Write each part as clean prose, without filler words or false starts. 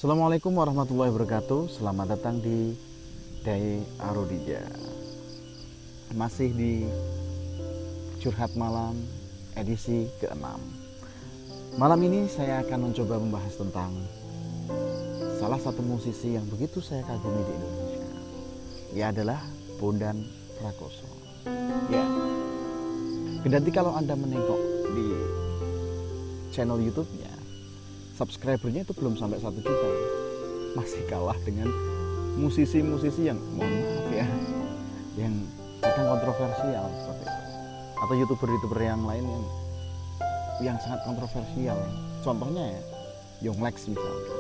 Assalamualaikum warahmatullahi wabarakatuh. Selamat datang di Dai Arodija. Masih di Curhat Malam edisi ke-6. Malam ini saya akan mencoba membahas tentang salah satu musisi yang begitu saya kagumi di Indonesia. Ia adalah Bondan Prakoso. Ya, kendati kalau Anda menengok di channel YouTube-nya, subscribernya itu belum sampai 1 juta, masih kalah dengan musisi-musisi yang mohon maaf ya, yang kadang kontroversial seperti itu, atau youtuber-youtuber yang lain yang sangat kontroversial. Contohnya ya, Yonglex misalkan.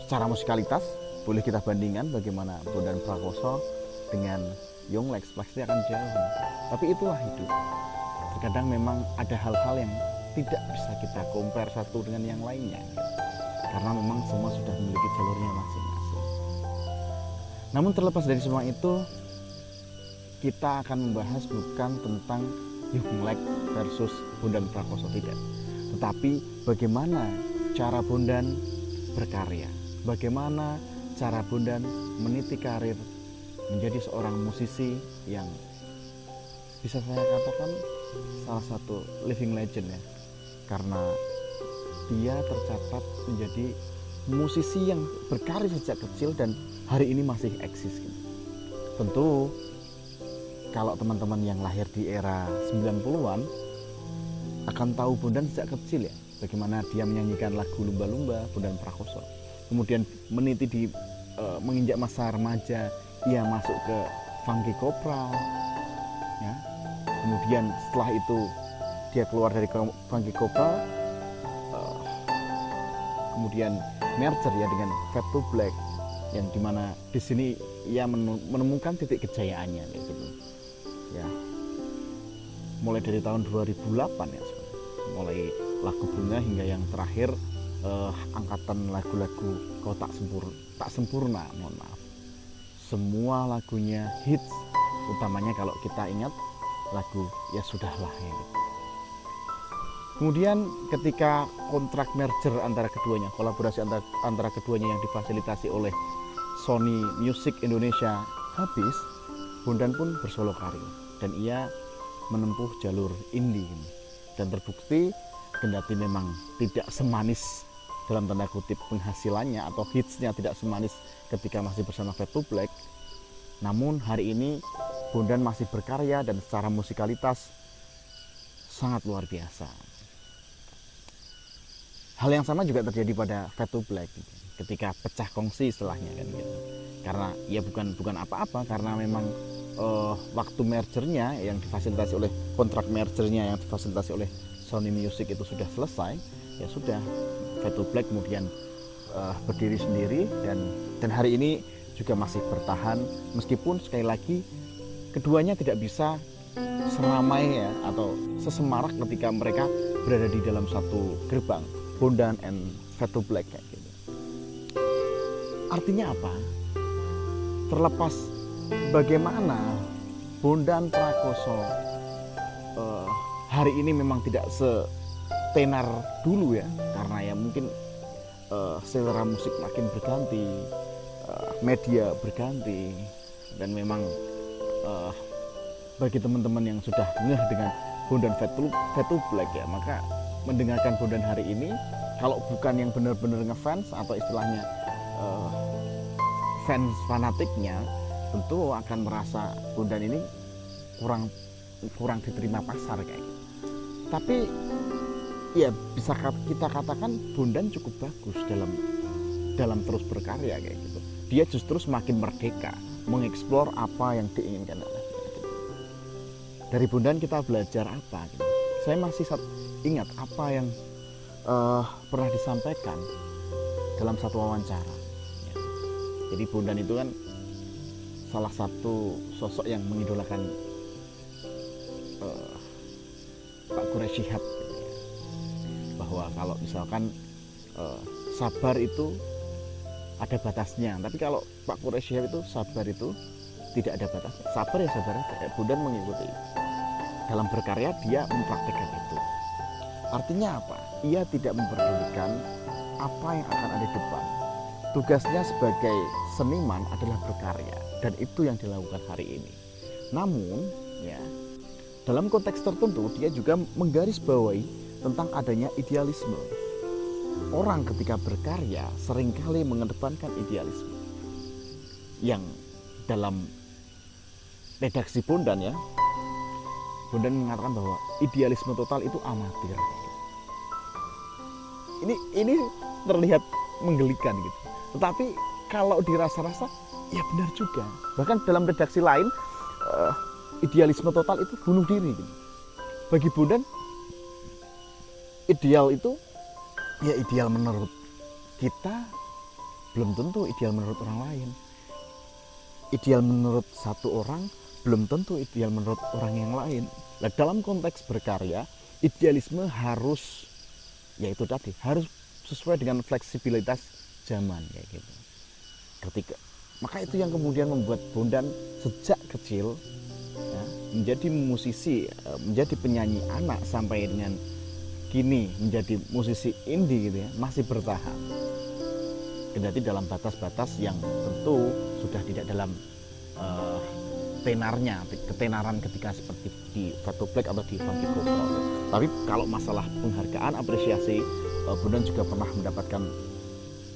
Secara musikalitas boleh kita bandingkan bagaimana Bondan Prakoso dengan Yonglex, pasti akan jauh. Tapi itulah hidup. Terkadang memang ada hal-hal yang tidak bisa kita compare satu dengan yang lainnya, karena memang semua sudah memiliki jalurnya masing-masing. Namun terlepas dari semua itu, kita akan membahas bukan tentang Yonglex versus Bondan Prakoso, tidak, tetapi bagaimana cara Bondan berkarya, bagaimana cara Bondan meniti karir menjadi seorang musisi yang bisa saya katakan salah satu living legend ya, karena dia tercatat menjadi musisi yang berkarir sejak kecil dan hari ini masih eksis gitu. Tentu kalau teman-teman yang lahir di era 90-an akan tahu Bondan sejak kecil ya, bagaimana dia menyanyikan lagu Lumba-Lumba, Bondan Prakoso. Kemudian meniti menginjak masa remaja, ia masuk ke Funky Kopral ya. Kemudian setelah itu dia keluar dari Funky Kopral, kemudian merger ya dengan Fade to Black, yang dimana di sini ia menemukan titik kejayaannya gitu ya, mulai dari tahun 2008 ya, mulai lagu Bunga hingga yang terakhir angkatan lagu-lagu Kau Tak Sempurna, mohon maaf, semua lagunya hits, utamanya kalau kita ingat lagu Ya Sudahlah ya gitu. Kemudian ketika kontrak merger antara keduanya, kolaborasi antara keduanya yang difasilitasi oleh Sony Music Indonesia habis, Bondan pun bersolo karir dan ia menempuh jalur indie. Dan terbukti kendati memang tidak semanis dalam tanda kutip penghasilannya atau hitsnya tidak semanis ketika masih bersama Fade to Black, namun hari ini Bondan masih berkarya dan secara musikalitas sangat luar biasa. Hal yang sama juga terjadi pada Fade to Black ketika pecah kongsi setelahnya kan gitu. Karena ya bukan apa-apa, karena memang waktu mergernya yang difasilitasi oleh kontrak mergernya yang difasilitasi oleh Sony Music itu sudah selesai, ya sudah Fade to Black kemudian berdiri sendiri dan hari ini juga masih bertahan, meskipun sekali lagi keduanya tidak bisa seramai ya atau sesemarak ketika mereka berada di dalam satu gerbang, Bondan and Fade to Black kayak gitu. Artinya apa? Terlepas bagaimana Bondan Prakoso hari ini memang tidak setenar dulu ya, karena ya mungkin selera musik makin berganti, media berganti, dan memang bagi teman-teman yang sudah ngeh dengan Bondan Fade to Black ya, maka mendengarkan Bondan hari ini, kalau bukan yang benar-benar ngefans atau istilahnya fans fanatiknya, tentu akan merasa Bondan ini kurang diterima pasar kayak gitu. Tapi ya bisa kita katakan Bondan cukup bagus dalam terus berkarya kayak gitu. Dia justru semakin merdeka mengeksplor apa yang diinginkan olehnya gitu. Dari Bondan kita belajar apa gitu. Saya masih ingat apa yang pernah disampaikan dalam satu wawancara ya. Jadi Bondan itu kan salah satu sosok yang mengidolakan Pak Quraisy Shihab gitu ya. Bahwa kalau misalkan sabar itu ada batasnya, tapi kalau Pak Quraisy Shihab itu sabar itu tidak ada batas, sabar ya sabar aja. Bondan mengikuti dalam berkarya, dia mempraktikkan itu. Artinya apa? Ia tidak memperdulikan apa yang akan ada di depan. Tugasnya sebagai seniman adalah berkarya, dan itu yang dilakukan hari ini. Namun, ya, dalam konteks tertentu dia juga menggarisbawahi tentang adanya idealisme. Orang ketika berkarya seringkali mengedepankan idealisme. Yang dalam redaksi Bondan ya, Bondan mengatakan bahwa idealisme total itu amatir. Ini terlihat menggelikan gitu. Tetapi kalau dirasa-rasa ya benar juga. Bahkan dalam redaksi lain idealisme total itu bunuh diri gitu. Bagi Bondan ideal itu ya ideal menurut kita belum tentu ideal menurut orang lain. Ideal menurut satu orang belum tentu ideal menurut orang yang lain. Nah, dalam konteks berkarya, idealisme harus yaitu tadi harus sesuai dengan fleksibilitas zaman kayak gitu. Maka itu yang kemudian membuat Bondan sejak kecil ya, menjadi musisi, menjadi penyanyi anak sampai dengan kini menjadi musisi indie gitu ya, masih bertahan. Kendati dalam batas-batas yang tentu sudah tidak dalam tenarnya, ketenaran ketika seperti di Fade to Black atau di Funky Gospel. Tapi kalau masalah penghargaan, apresiasi, Bondan juga pernah mendapatkan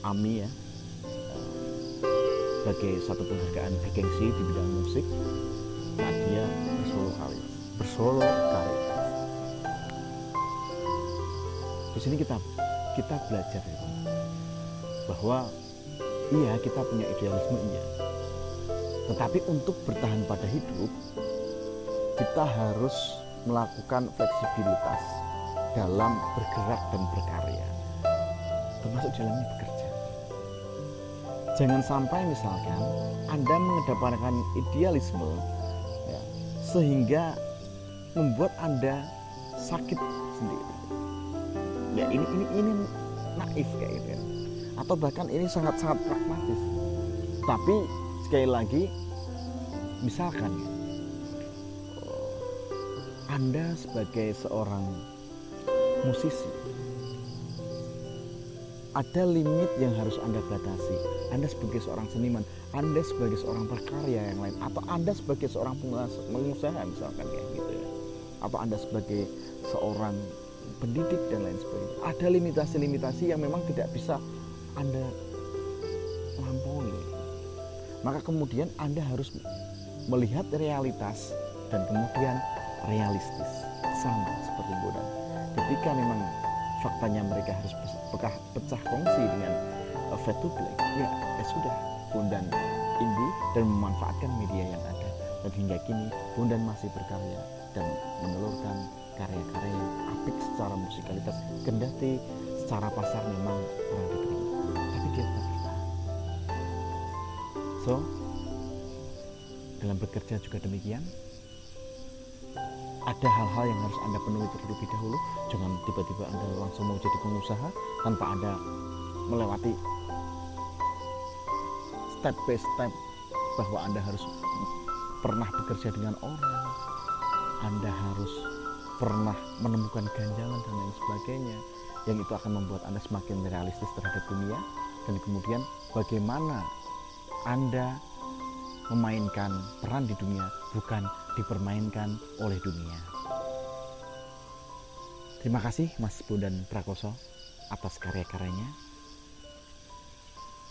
AMI ya, sebagai satu penghargaan bergengsi di bidang musik saat dia bersolo karir. Di sini kita belajar ya, bahwa iya kita punya idealisme iya, tetapi untuk bertahan pada hidup kita harus melakukan fleksibilitas dalam bergerak dan berkarya, termasuk dalamnya bekerja. Jangan sampai misalkan Anda mengedepankan idealisme ya, sehingga membuat Anda sakit sendiri. Ya ini naif kayak gitu ya. Atau bahkan ini sangat-sangat pragmatis. Tapi sekali lagi, misalkan ya, Anda sebagai seorang musisi, ada limit yang harus Anda batasi. Anda sebagai seorang seniman, Anda sebagai seorang berkarya yang lain, atau Anda sebagai seorang pengusaha misalkan kayak gitu ya, atau Anda sebagai seorang pendidik dan lain sebagainya. Ada limitasi-limitasi yang memang tidak bisa Anda lampaui. Maka kemudian Anda harus melihat realitas dan kemudian realistis, sama seperti Bondan. Ketika memang faktanya mereka harus pecah kongsi dengan Fade to Black, ya sudah, Bondan indie dan memanfaatkan media yang ada. Dan hingga kini Bondan masih berkarya dan menelurkan karya-karya yang apik secara musikalitas, kendati secara pasar memang kurang diterima, tapi dia tetap bertahan. So, dalam bekerja juga demikian. Ada hal-hal yang harus Anda penuhi terlebih dahulu. Jangan tiba-tiba Anda langsung mau jadi pengusaha tanpa Anda melewati step by step bahwa Anda harus pernah bekerja dengan orang, Anda harus pernah menemukan ganjalan dan lain sebagainya, yang itu akan membuat Anda semakin realistis terhadap dunia. Dan kemudian bagaimana Anda memainkan peran di dunia, bukan dipermainkan oleh dunia. Terima kasih Mas Bondan Prakoso atas karya-karyanya.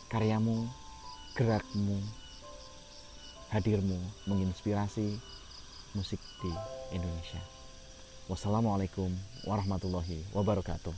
Karyamu, gerakmu, hadirmu menginspirasi musik di Indonesia. Wassalamualaikum warahmatullahi wabarakatuh.